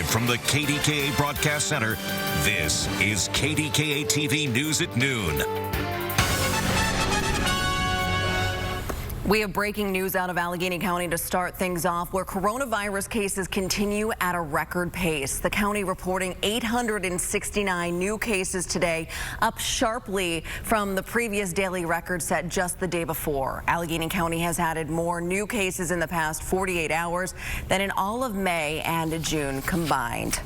Live from the KDKA Broadcast Center, this is KDKA TV News at noon. We have breaking news out of Allegheny County to start things off, where coronavirus cases continue at a record pace. The county reporting 869 new cases today, up sharply from the previous daily record set just the day before. Allegheny County has added more new cases in the past 48 hours than in all of May and June combined.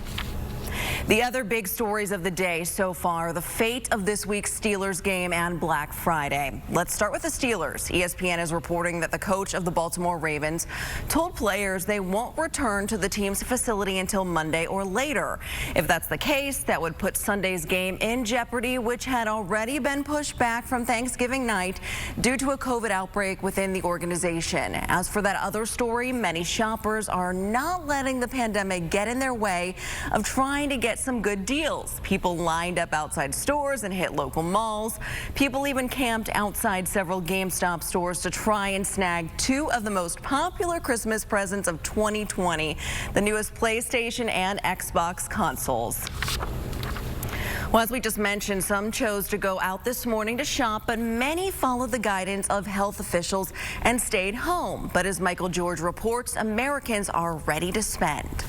The other big stories of the day so far, the fate of this week's Steelers game and Black Friday. Let's start with the Steelers. ESPN is reporting that the coach of the Baltimore Ravens told players they won't return to the team's facility until Monday or later. If that's the case, that would put Sunday's game in jeopardy, which had already been pushed back from Thanksgiving night due to a COVID outbreak within the organization. As for that other story, many shoppers are not letting the pandemic get in their way of trying to get some good deals. People lined up outside stores and hit local malls. People even camped outside several GameStop stores to try and snag two of the most popular Christmas presents of 2020, the newest PlayStation and Xbox consoles. Well, as we just mentioned, some chose to go out this morning to shop, but many followed the guidance of health officials and stayed home. But as Michael George reports, Americans are ready to spend.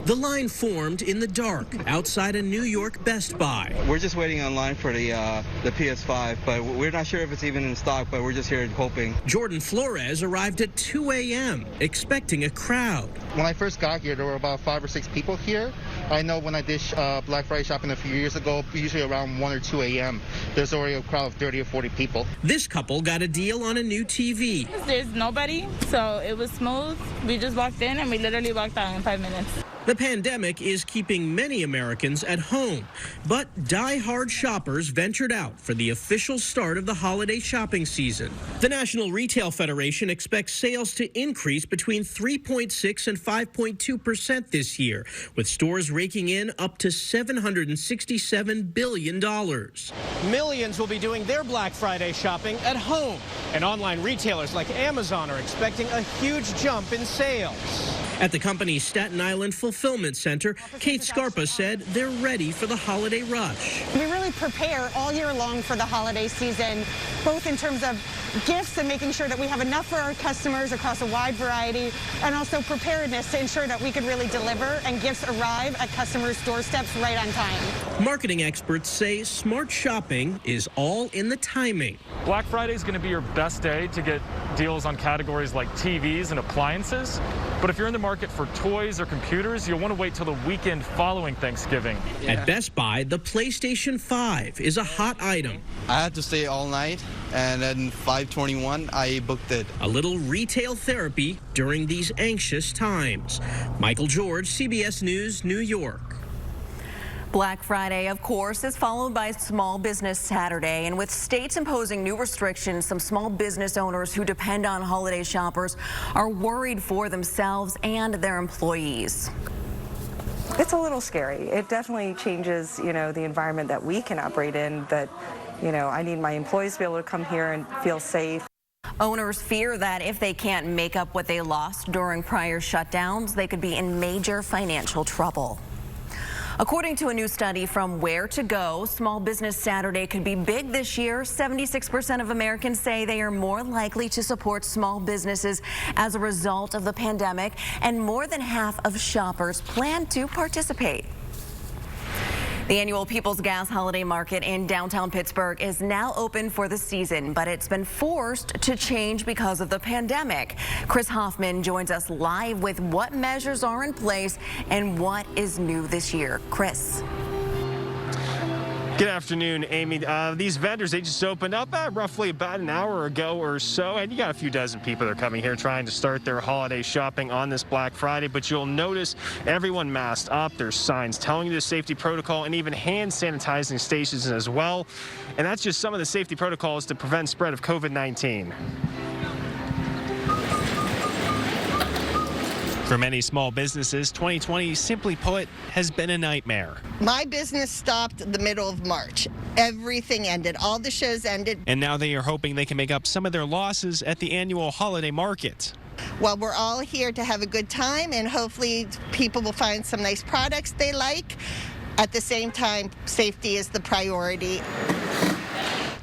The line formed in the dark outside a New York Best Buy. We're just waiting online for the PS5, but we're not sure if it's even in stock, but we're just here hoping. Jordan Flores arrived at 2 a.m. expecting a crowd. When I first got here, there were about 5 or 6 people here. I know when I did Black Friday shopping a few years ago, usually around 1 or 2 a.m., there's already a crowd of 30 or 40 people. This couple got a deal on a new TV. There's nobody, so it was smooth. We just walked in and we literally walked out in 5 minutes. The pandemic is keeping many Americans at home, but die-hard shoppers ventured out for the official start of the holiday shopping season. The National Retail Federation expects sales to increase between 3.6 and 5.2% this year, with stores raking in up to $767 billion. Millions will be doing their Black Friday shopping at home, and online retailers like Amazon are expecting a huge jump in sales. At the company's Staten Island Fulfillment Center, Kate Scarpa said they're ready for the holiday rush. We really prepare all year long for the holiday season, both in terms of gifts and making sure that we have enough for our customers across a wide variety, and also preparedness to ensure that we can really deliver and gifts arrive at customers' doorsteps right on time. Marketing experts say smart shopping is all in the timing. Black Friday is going to be your best day to get deals on categories like TVs and appliances. But if you're in the market for toys or computers, you'll want to wait till the weekend following Thanksgiving. At Best Buy, the PlayStation 5 is a hot item. I had to stay all night, and then 5:21, I booked it. A little retail therapy during these anxious times. Michael George, CBS News, New York. Black Friday, of course, is followed by Small Business Saturday. And with states imposing new restrictions, some small business owners who depend on holiday shoppers are worried for themselves and their employees. It's a little scary. It definitely changes, the environment that we can operate in, that, I need my employees to be able to come here and feel safe. Owners fear that if they can't make up what they lost during prior shutdowns, they could be in major financial trouble. According to a new study from Where to Go, Small Business Saturday could be big this year. 76% of Americans say they are more likely to support small businesses as a result of the pandemic, and more than half of shoppers plan to participate. The annual People's Gas Holiday Market in downtown Pittsburgh is now open for the season, but it's been forced to change because of the pandemic. Chris Hoffman joins us live with what measures are in place and what is new this year. Chris. Good afternoon, Amy. These vendors, they just opened up roughly about an hour ago or so, and you got a few dozen people that are coming here trying to start their holiday shopping on this Black Friday, but you'll notice everyone masked up. There's signs telling you the safety protocol and even hand sanitizing stations as well, and that's just some of the safety protocols to prevent spread of COVID-19. For many small businesses, 2020, simply put, has been a nightmare. My business stopped the middle of March. Everything ended. All the shows ended. And now they are hoping they can make up some of their losses at the annual holiday market. Well, we're all here to have a good time, and hopefully people will find some nice products they like. At the same time, safety is the priority.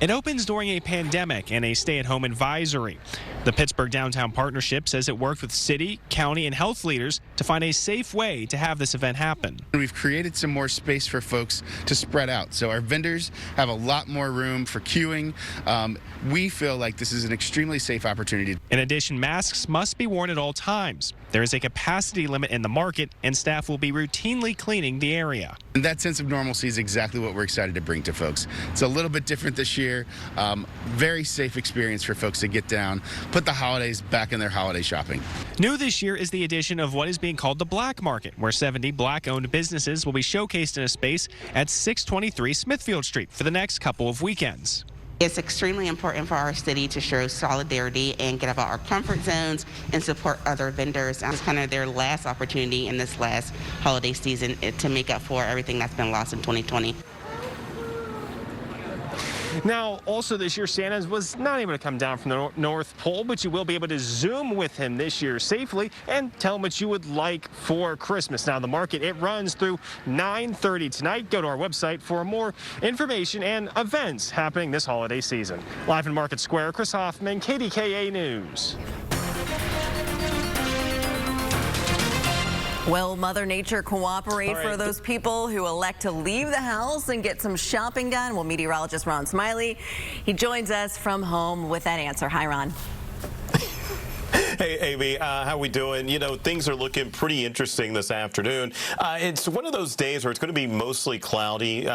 It opens during a pandemic and a stay-at-home advisory. The Pittsburgh Downtown Partnership says it worked with city, county, and health leaders to find a safe way to have this event happen. We've created some more space for folks to spread out, so our vendors have a lot more room for queuing. We feel like this is an extremely safe opportunity. In addition, masks must be worn at all times. There is a capacity limit in the market, and staff will be routinely cleaning the area. And that sense of normalcy is exactly what we're excited to bring to folks. It's a little bit different this year. Very safe experience for folks to get down, put the holidays back in their holiday shopping. New this year is the addition of what is being called the Black Market, where 70 Black-owned businesses will be showcased in a space at 623 Smithfield Street for the next couple of weekends. It's extremely important for our city to show solidarity and get out of our comfort zones and support other vendors. It's kind of their last opportunity in this last holiday season to make up for everything that's been lost in 2020. Now, also this year, Santa was not able to come down from the North Pole, but you will be able to Zoom with him this year safely and tell him what you would like for Christmas. Now, the market, it runs through 9:30 tonight. Go to our website for more information and events happening this holiday season. Live in Market Square, Chris Hoffman, KDKA News. Will Mother Nature cooperate for those people who elect to leave the house and get some shopping done? Well, meteorologist Ron Smiley, he joins us from home with that answer. Hi, Ron. Hey, Amy, how we doing? You know, things are looking pretty interesting this afternoon. It's one of those days where it's going to be mostly cloudy.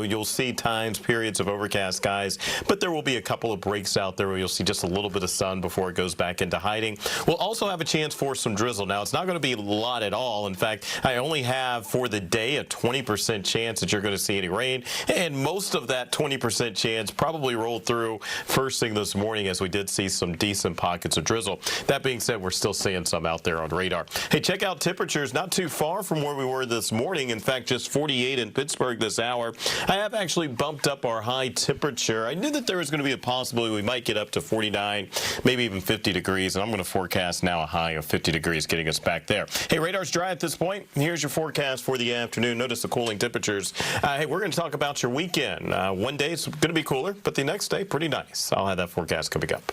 You'll see times, periods of overcast skies, but there will be a couple of breaks out there where you'll see just a little bit of sun before it goes back into hiding. We'll also have a chance for some drizzle. Now, it's not going to be a lot at all. In fact, I only have for the day a 20% chance that you're going to see any rain, and most of that 20% chance probably rolled through first thing this morning as we did see some decent pockets of drizzle. That being said, we're still seeing some out there on radar. Hey, check out temperatures not too far from where we were this morning. In fact, just 48 in Pittsburgh this hour. I have actually bumped up our high temperature. I knew that there was going to be a possibility we might get up to 49, maybe even 50 degrees, and I'm going to forecast now a high of 50 degrees getting us back there. Hey, radar's dry at this point. Here's your forecast for the afternoon. Notice the cooling temperatures. Hey, we're going to talk about your weekend. One day it's going to be cooler, but the next day, pretty nice. I'll have that forecast coming up.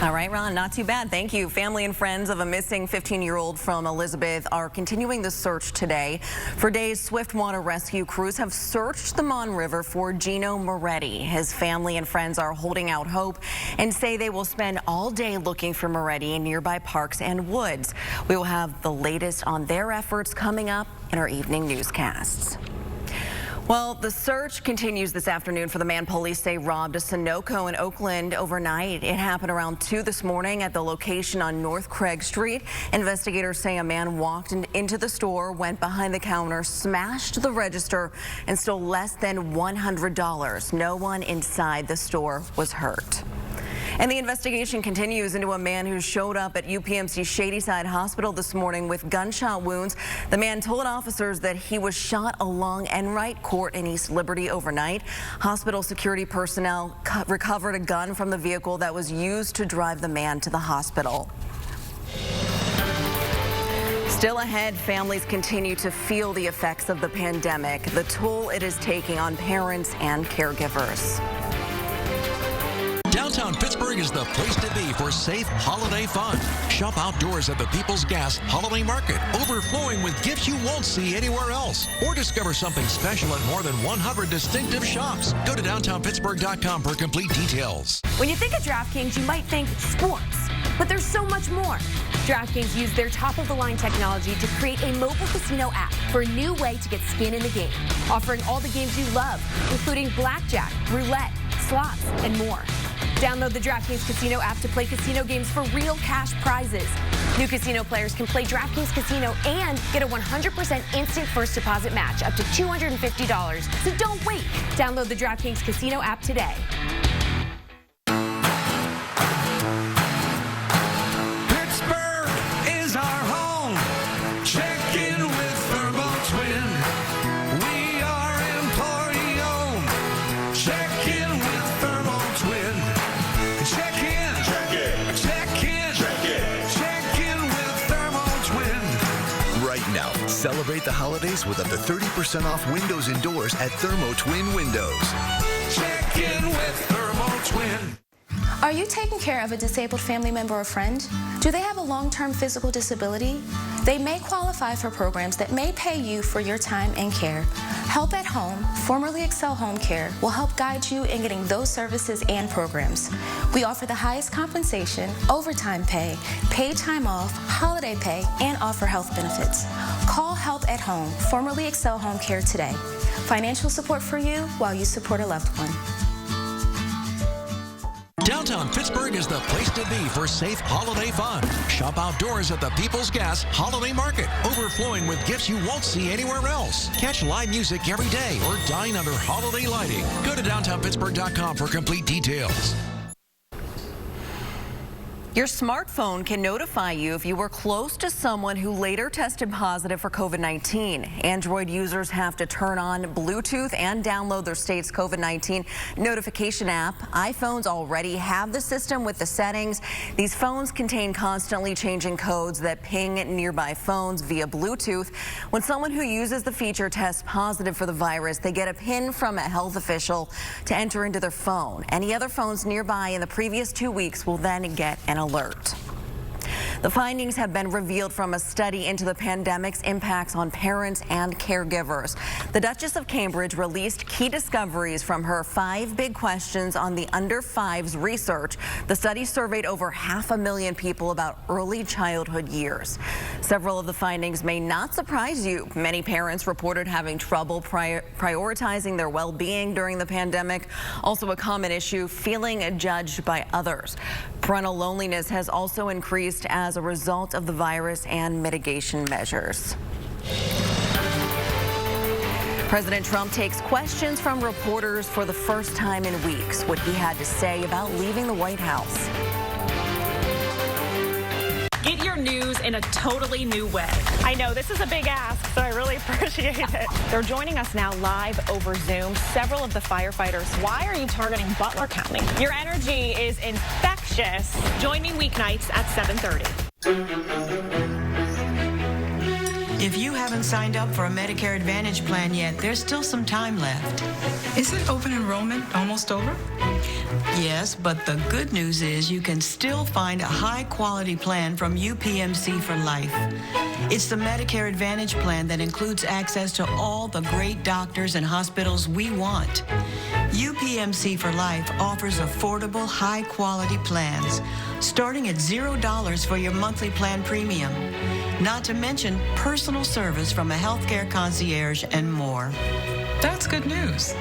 All right, Ron, not too bad. Thank you. Family and friends of a missing 15-year-old from Elizabeth are continuing the search today. For days, swiftwater rescue crews have searched the Mon River for Gino Moretti. His family and friends are holding out hope and say they will spend all day looking for Moretti in nearby parks and woods. We will have the latest on their efforts coming up in our evening newscasts. Well, the search continues this afternoon for the man police say robbed a Sunoco in Oakland overnight. It happened around 2 this morning at the location on North Craig Street. Investigators say a man walked into the store, went behind the counter, smashed the register, and stole less than $100. No one inside the store was hurt. And the investigation continues into a man who showed up at UPMC Shadyside Hospital this morning with gunshot wounds. The man told officers that he was shot along Enright Court in East Liberty overnight. Hospital security personnel recovered a gun from the vehicle that was used to drive the man to the hospital. Still ahead, families continue to feel the effects of the pandemic, the toll it is taking on parents and caregivers. Downtown Pittsburgh is the place to be for safe holiday fun. Shop outdoors at the People's Gas Holiday Market, overflowing with gifts you won't see anywhere else. Or discover something special at more than 100 distinctive shops. Go to downtownpittsburgh.com for complete details. When you think of DraftKings, you might think sports, but there's so much more. DraftKings used their top-of-the-line technology to create a mobile casino app for a new way to get skin in the game, offering all the games you love, including blackjack, roulette, slots, and more. Download the DraftKings Casino app to play casino games for real cash prizes. New casino players can play DraftKings Casino and get a 100% instant first deposit match up to $250. So don't wait. Download the DraftKings Casino app today. Pittsburgh is our home. Check in with Thermo Twin. We are employee owned. Check in with Thermo Twin. Check in. Check in. Check in. Check in. Check Celebrate the holidays with up to 30% off windows and doors at Thermo Twin Windows. Check in with Thermo Twin. Are you taking care of a disabled family member or friend? Do they have a long-term physical disability? They may qualify for programs that may pay you for your time and care. Help at Home, formerly Excel Home Care, will help guide you in getting those services and programs. We offer the highest compensation, overtime pay, paid time off, holiday pay, and offer health benefits. Call Help at Home, formerly Excel Home Care today. Financial support for you while you support a loved one. Downtown Pittsburgh is the place to be for safe holiday fun. Shop outdoors at the People's Gas Holiday Market, overflowing with gifts you won't see anywhere else. Catch live music every day or dine under holiday lighting. Go to downtownpittsburgh.com for complete details. Your smartphone can notify you if you were close to someone who later tested positive for COVID-19. Android users have to turn on Bluetooth and download their state's COVID-19 notification app. iPhones already have the system with the settings. These phones contain constantly changing codes that ping nearby phones via Bluetooth. When someone who uses the feature tests positive for the virus, they get a PIN from a health official to enter into their phone. Any other phones nearby in the previous 2 weeks will then get an alert. The findings have been revealed from a study into the pandemic's impacts on parents and caregivers. The Duchess of Cambridge released key discoveries from her 5 big questions on the under 5s research. The study surveyed over 500,000 people about early childhood years. Several of the findings may not surprise you. Many parents reported having trouble prioritizing their well-being during the pandemic. Also a common issue, feeling judged by others. Parental loneliness has also increased as a result of the virus and mitigation measures. President Trump takes questions from reporters for the first time in weeks. What he had to say about leaving the White House. Get your news in a totally new way. I know this is a big ask, so I really appreciate it. They're joining us now live over Zoom. Several of the firefighters. Why are you targeting Butler County? Your energy is infectious. Join me weeknights at 7:30. If you haven't signed up for a Medicare Advantage plan yet, there's still some time left. Isn't open enrollment almost over? Yes, but the good news is you can still find a high-quality plan from UPMC for life. It's the Medicare Advantage plan that includes access to all the great doctors and hospitals we want. UPMC for Life offers affordable, high-quality plans, starting at $0 for your monthly plan premium. Not to mention personal service from a healthcare concierge and more. That's good news.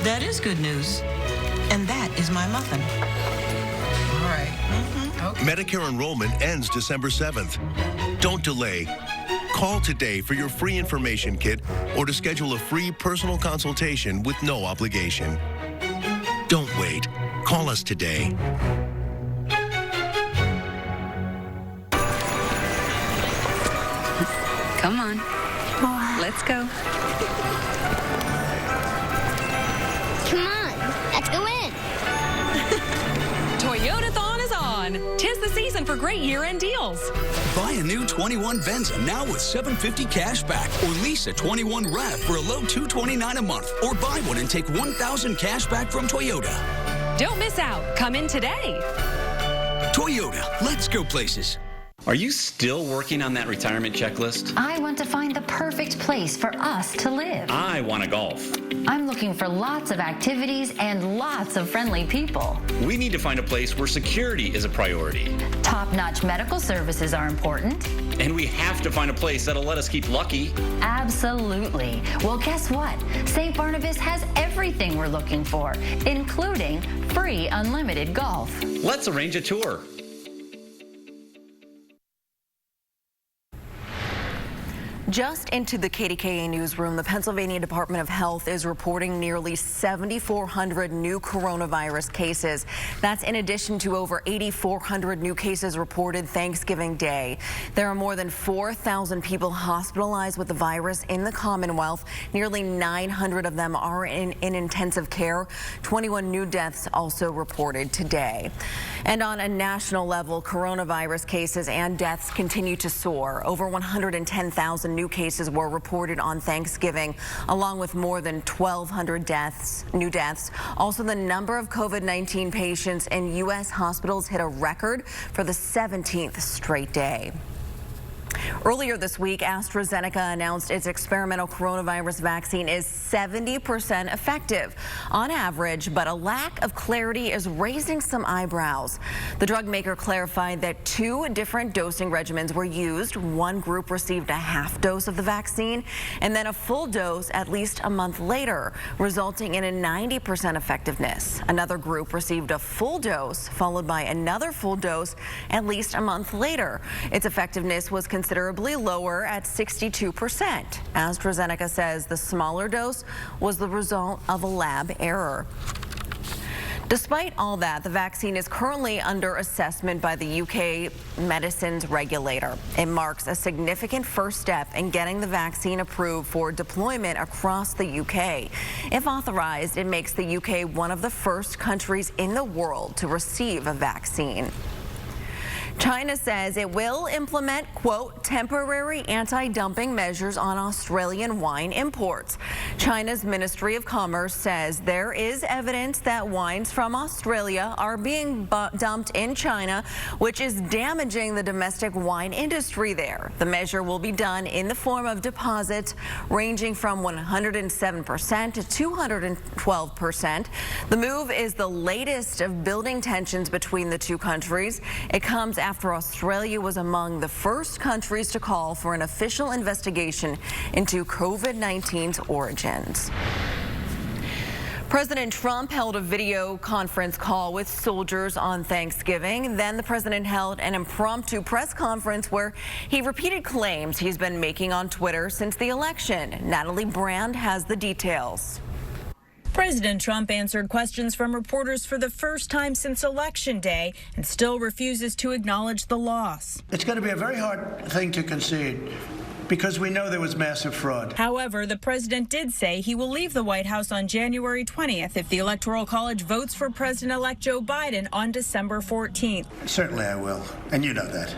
That is good news. And that is my muffin. All right. Okay. Medicare enrollment ends December 7th. Don't delay. Call today for your free information kit or to schedule a free personal consultation with no obligation. Don't wait. Call us today. Come on. Let's go. Come on. Let's go in. Toyotathon is on. 'Tis the season for great year-end deals. Buy a new 21 Venza now with $750 cash back, or lease a 21 RAV for a low $229 a month, or buy one and take $1,000 cash back from Toyota. Don't miss out. Come in today. Toyota, let's go places. Are you still working on that retirement checklist? I want to find the perfect place for us to live. I want to golf. I'm looking for lots of activities and lots of friendly people. We need to find a place where security is a priority. Top-notch medical services are important. And we have to find a place that'll let us keep lucky. Absolutely. Well, guess what? St. Barnabas has everything we're looking for, including free unlimited golf. Let's arrange a tour. Just into the KDKA newsroom, the Pennsylvania Department of Health is reporting nearly 7,400 new coronavirus cases. That's in addition to over 8,400 new cases reported Thanksgiving Day. There are more than 4,000 people hospitalized with the virus in the Commonwealth. Nearly 900 of them are in intensive care. 21 new deaths also reported today. And on a national level, coronavirus cases and deaths continue to soar. Over 110,000 new new cases were reported on Thanksgiving, along with more than 1,200 new deaths. Also, the number of COVID-19 patients in U.S. hospitals hit a record for the 17th straight day. Earlier this week, AstraZeneca announced its experimental coronavirus vaccine is 70% effective on average, but a lack of clarity is raising some eyebrows. The drug maker clarified that 2 different dosing regimens were used. One group received a half dose of the vaccine and then a full dose at least a month later, resulting in a 90% effectiveness. Another group received a full dose followed by another full dose at least a month later. Its effectiveness was considerably lower at 62%. AstraZeneca says the smaller dose was the result of a lab error. Despite all that, the vaccine is currently under assessment by the UK medicines regulator. It marks a significant first step in getting the vaccine approved for deployment across the UK. If authorized, it makes the UK one of the first countries in the world to receive a vaccine. China says it will implement, quote, temporary anti-dumping measures on Australian wine imports. China's Ministry of Commerce says there is evidence that wines from Australia are being dumped in China, which is damaging the domestic wine industry there. The measure will be done in the form of deposits ranging from 107% to 212%. The move is the latest of building tensions between the two countries. It comes after Australia was among the first countries to call for an official investigation into COVID-19's origins. President Trump held a video conference call with soldiers on Thanksgiving. Then the president held an impromptu press conference where he repeated claims he's been making on Twitter since the election. Natalie Brand has the details. President Trump answered questions from reporters for the first time since Election Day and still refuses to acknowledge the loss. It's going to be a very hard thing to concede because we know there was massive fraud. However, the president did say he will leave the White House on January 20th if the Electoral College votes for President-elect Joe Biden on December 14th. Certainly I will, and you know that.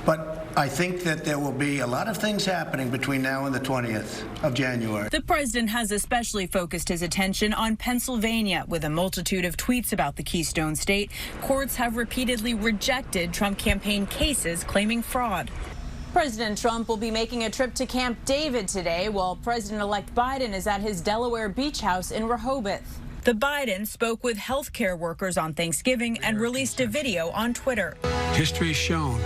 But I think that there will be a lot of things happening between now and the 20th of January. The president has especially focused his attention on Pennsylvania. With a multitude of tweets about the Keystone State, courts have repeatedly rejected Trump campaign cases claiming fraud. President Trump will be making a trip to Camp David today, while President-elect Biden is at his Delaware beach house in Rehoboth. The Biden spoke with healthcare workers on Thanksgiving and released a video on Twitter. History has shown,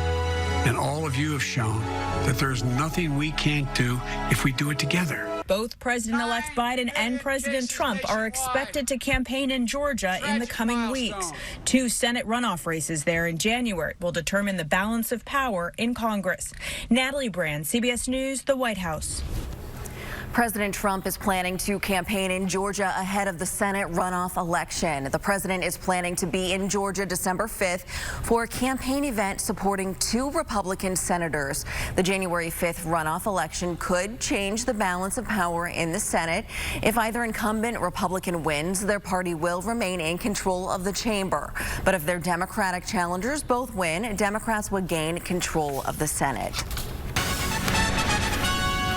and all of you have shown, that there's nothing we can't do if we do it together. Both President-elect Biden and President Trump are expected to campaign in Georgia in the coming weeks. 2 Senate runoff races there in January will determine the balance of power in Congress. Natalie Brand, CBS News, the White House. President Trump is planning to campaign in Georgia ahead of the Senate runoff election. The president is planning to be in Georgia December 5th for a campaign event supporting 2 Republican senators. The January 5th runoff election could change the balance of power in the Senate. If either incumbent Republican wins, their party will remain in control of the chamber. But if their Democratic challengers both win, Democrats would gain control of the Senate.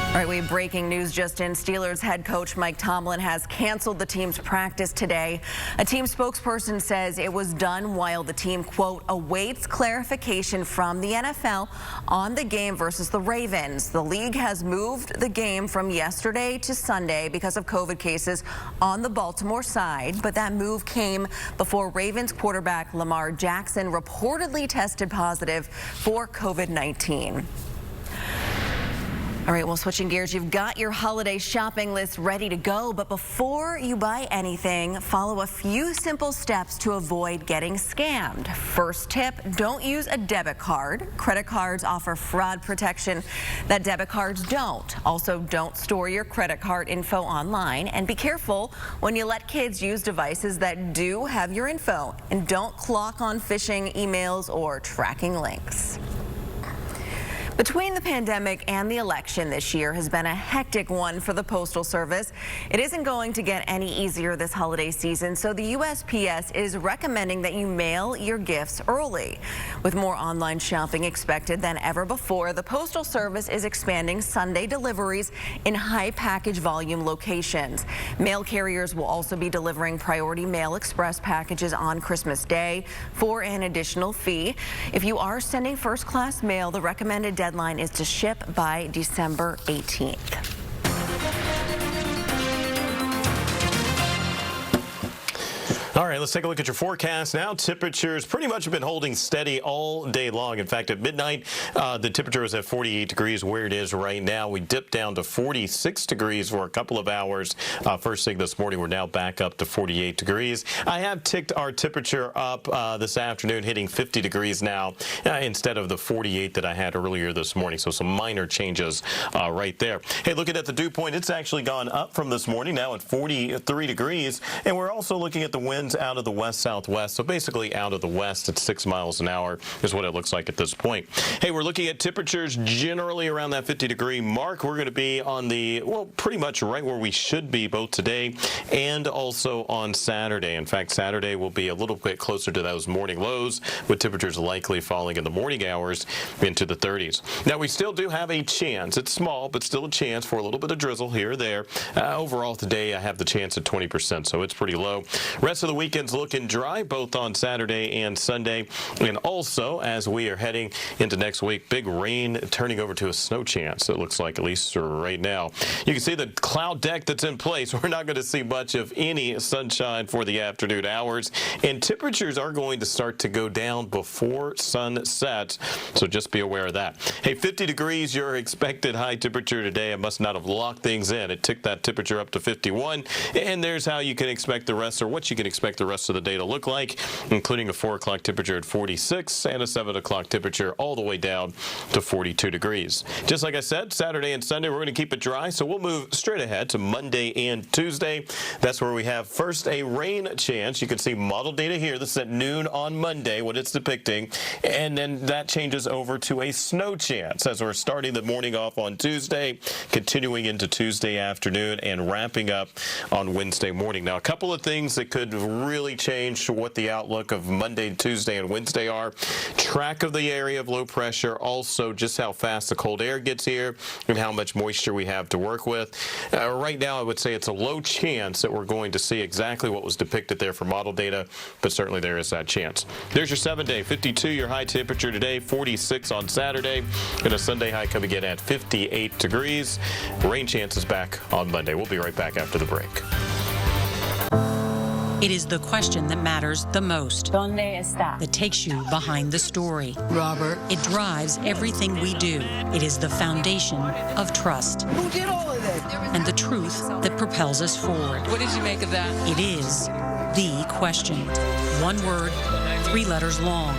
All right, we have breaking news just in. Steelers head coach Mike Tomlin has canceled the team's practice today. A team spokesperson says it was done while the team, quote, awaits clarification from the NFL on the game versus the Ravens. The league has moved the game from yesterday to Sunday because of COVID cases on the Baltimore side, but that move came before Ravens quarterback Lamar Jackson reportedly tested positive for COVID-19. All right, well, switching gears, you've got your holiday shopping list ready to go. But before you buy anything, follow a few simple steps to avoid getting scammed. First tip, don't use a debit card. Credit cards offer fraud protection that debit cards don't. Also, don't store your credit card info online. And be careful when you let kids use devices that do have your info. And don't clock on phishing emails or tracking links. Between the pandemic and the election this year has been a hectic one for the Postal Service. It isn't going to get any easier this holiday season, so the USPS is recommending that you mail your gifts early. With more online shopping expected than ever before, the Postal Service is expanding Sunday deliveries in high package volume locations. Mail carriers will also be delivering Priority Mail Express packages on Christmas Day for an additional fee. If you are sending first class mail, the recommended deadline is to ship by December 18th. All right, let's take a look at your forecast now. Temperatures pretty much have been holding steady all day long. In fact, at midnight, the temperature was at 48 degrees where it is right now. We dipped down to 46 degrees for a couple of hours. First thing this morning, we're now back up to 48 degrees. I have ticked our temperature up this afternoon, hitting 50 degrees now instead of the 48 that I had earlier this morning. So some minor changes right there. Hey, looking at the dew point, it's actually gone up from this morning, now at 43 degrees. And we're also looking at the winds out of the west-southwest, so basically out of the west at 6 miles an hour is what it looks like at this point. Hey, we're looking at temperatures generally around that 50-degree mark. We're going to be on the, well, pretty much right where we should be both today and also on Saturday. In fact, Saturday will be a little bit closer to those morning lows, with temperatures likely falling in the morning hours into the 30s. Now, we still do have a chance. It's small, but still a chance for a little bit of drizzle here or there. Overall today, I have the chance at 20%, so it's pretty low. Rest of the weekend's looking dry, both on Saturday and Sunday. And also, as we are heading into next week, big rain turning over to a snow chance, it looks like, at least right now. You can see the cloud deck that's in place. We're not going to see much of any sunshine for the afternoon hours. And temperatures are going to start to go down before sunset, so just be aware of that. Hey, 50 degrees, your expected high temperature today. I must not have locked things in. It took that temperature up to 51. And there's how you can expect the rest, or what you can expect the rest of the day to look like, including a 4 o'clock temperature at 46 and a 7 o'clock temperature all the way down to 42 degrees. Just like I said, Saturday and Sunday, we're going to keep it dry, so we'll move straight ahead to Monday and Tuesday. That's where we have first a rain chance. You can see model data here. This is at noon on Monday, what it's depicting, and then that changes over to a snow chance as we're starting the morning off on Tuesday, continuing into Tuesday afternoon, and wrapping up on Wednesday morning. Now, a couple of things that could really change what the outlook of Monday, Tuesday, and Wednesday are. Track of the area of low pressure, also just how fast the cold air gets here and how much moisture we have to work with. Right now, I would say it's a low chance that we're going to see exactly what was depicted there for model data, but certainly there is that chance. There's your 7-day, 52 your high temperature today, 46 on Saturday, and a Sunday high coming in at 58 degrees. Rain chances back on Monday. We'll be right back after the break. It is the question that matters the most. ¿Dónde está? That takes you behind the story. Robert. It drives everything we do. It is the foundation of trust. Who did all of this? And the truth that propels us forward. What did you make of that? It is the question. One word, 3 letters long.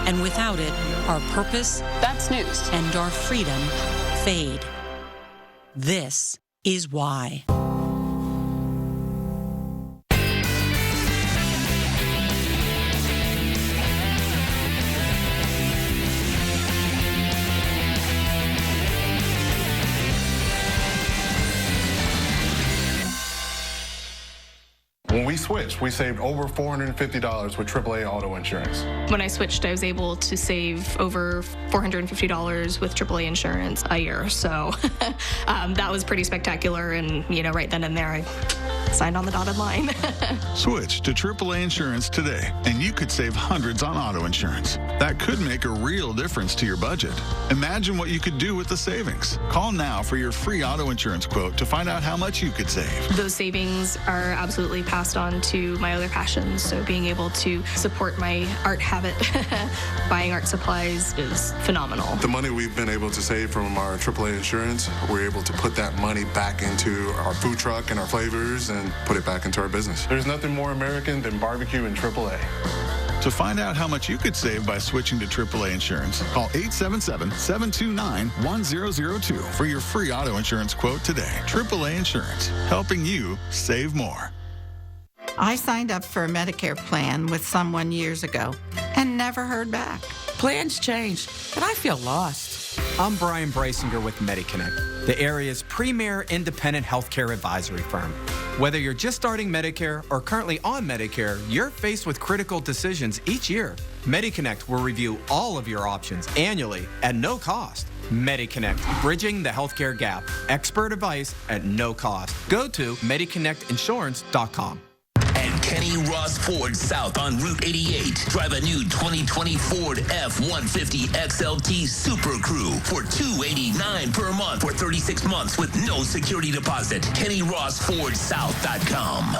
And without it, our purpose, That's news. and our freedom fade. This is why. When we switched, we saved over $450 with AAA auto insurance. When I switched, I was able to save over $450 with AAA insurance a year. So that was pretty spectacular. And, you know, right then and there, I signed on the dotted line. Switch to AAA insurance today, and you could save hundreds on auto insurance. That could make a real difference to your budget. Imagine what you could do with the savings. Call now for your free auto insurance quote to find out how much you could save. Those savings are absolutely passed on to my other passions. So being able to support my art habit, buying art supplies is phenomenal. The money we've been able to save from our AAA insurance, we're able to put that money back into our food truck and our flavors and put it back into our business. There's nothing more American than barbecue and AAA. To find out how much you could save by switching to AAA insurance, call 877-729-1002 for your free auto insurance quote today. AAA Insurance, helping you save more. I signed up for a Medicare plan with someone years ago and never heard back. Plans change, but I feel lost. I'm Brian Breisinger with MediConnect, the area's premier independent healthcare advisory firm. Whether you're just starting Medicare or currently on Medicare, you're faced with critical decisions each year. MediConnect will review all of your options annually at no cost. MediConnect, bridging the healthcare gap. Expert advice at no cost. Go to MediConnectInsurance.com. And Kenny Ross Ford South on Route 88. Drive a new 2020 Ford F-150 XLT Super Crew for $289 per month for 36 months with no security deposit. KennyRossFordSouth.com.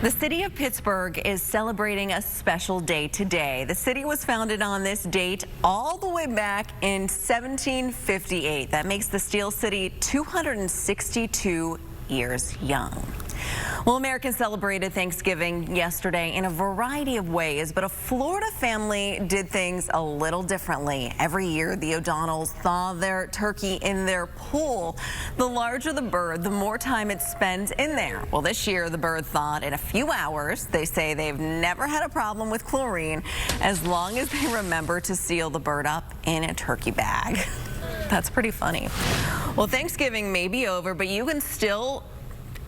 The city of Pittsburgh is celebrating a special day today. The city was founded on this date all the way back in 1758. That makes the Steel City 262 years young. Well, Americans celebrated Thanksgiving yesterday in a variety of ways, but a Florida family did things a little differently. Every year, the O'Donnells thaw their turkey in their pool. The larger the bird, the more time it spends in there. Well, this year, the bird thawed in a few hours. They say they've never had a problem with chlorine as long as they remember to seal the bird up in a turkey bag. That's pretty funny. Well, Thanksgiving may be over, but you can still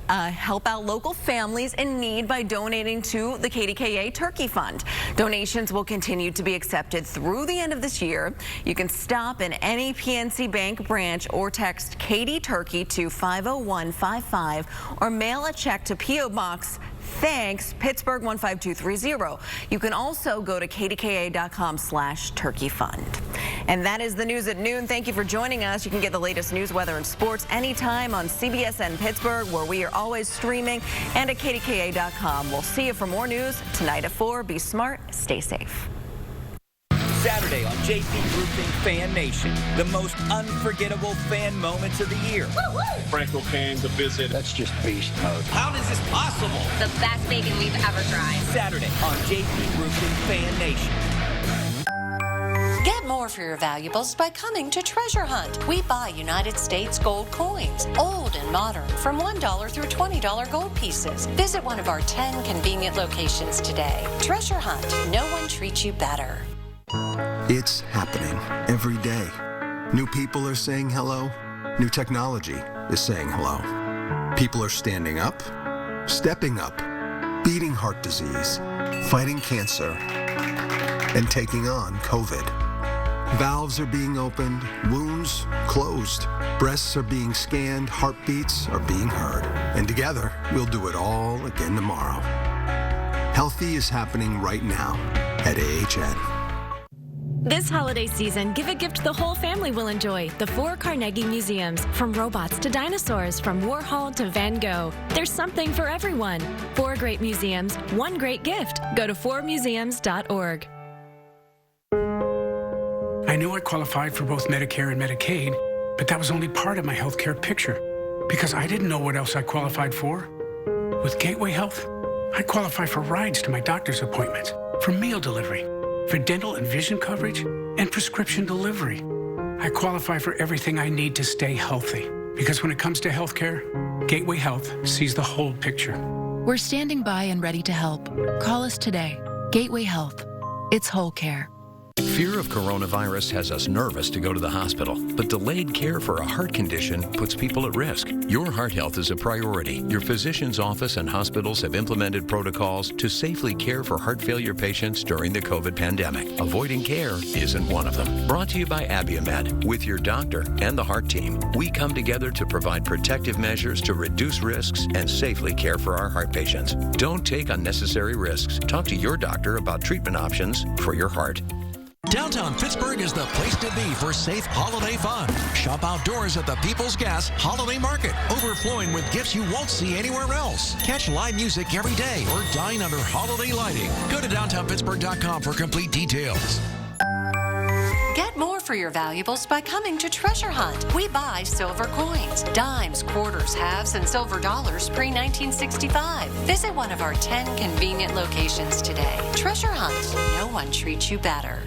help out local families in need by donating to the KDKA Turkey Fund. Donations will continue to be accepted through the end of this year. You can stop in any PNC Bank branch or text KD Turkey to 50155 or mail a check to P.O. Box Thanks, Pittsburgh 15230. You can also go to kdka.com/turkeyfund. And that is the news at noon. Thank you for joining us. You can get the latest news, weather, and sports anytime on CBSN Pittsburgh, where we are always streaming, and at kdka.com. We'll see you for more news tonight at 4. Be smart, stay safe. Saturday on JP Roofing Fan Nation, the most unforgettable fan moments of the year. Woo-woo! Franco came to visit. That's just beast mode. How is this possible? The best bacon we've ever tried. Saturday on JP Roofing Fan Nation. Get more for your valuables by coming to Treasure Hunt. We buy United States gold coins, old and modern, from $1 through $20 gold pieces. Visit one of our 10 convenient locations today. Treasure Hunt. No one treats you better. It's happening every day. New people are saying hello. New technology is saying hello. People are standing up, stepping up, beating heart disease, fighting cancer, and taking on COVID. Valves are being opened, wounds closed, breasts are being scanned, heartbeats are being heard. And together, we'll do it all again tomorrow. Healthy is happening right now at AHN. This holiday season, give a gift the whole family will enjoy. The 4 Carnegie Museums. From robots to dinosaurs, from Warhol to Van Gogh. There's something for everyone. 4 great museums, 1 great gift. Go to 4museums.org. I knew I qualified for both Medicare and Medicaid, but that was only part of my health care picture because I didn't know what else I qualified for. With Gateway Health, I qualify for rides to my doctor's appointments, for meal delivery, for dental and vision coverage, and prescription delivery. I qualify for everything I need to stay healthy because when it comes to healthcare, Gateway Health sees the whole picture. We're standing by and ready to help. Call us today. Gateway Health. It's whole care. Fear of coronavirus has us nervous to go to the hospital, but delayed care for a heart condition puts people at risk. Your heart health is a priority. Your physician's office and hospitals have implemented protocols to safely care for heart failure patients during the COVID pandemic. Avoiding care isn't one of them. Brought to you by Abiomed. With your doctor and the heart team, we come together to provide protective measures to reduce risks and safely care for our heart patients. Don't take unnecessary risks. Talk to your doctor about treatment options for your heart. Downtown Pittsburgh is the place to be for safe holiday fun. Shop outdoors at the People's Gas Holiday Market, overflowing with gifts you won't see anywhere else. Catch live music every day or dine under holiday lighting. Go to downtownpittsburgh.com for complete details. Get more for your valuables by coming to Treasure Hunt. We buy silver coins, dimes, quarters, halves, and silver dollars pre-1965. Visit one of our 10 convenient locations today. Treasure Hunt. No one treats you better.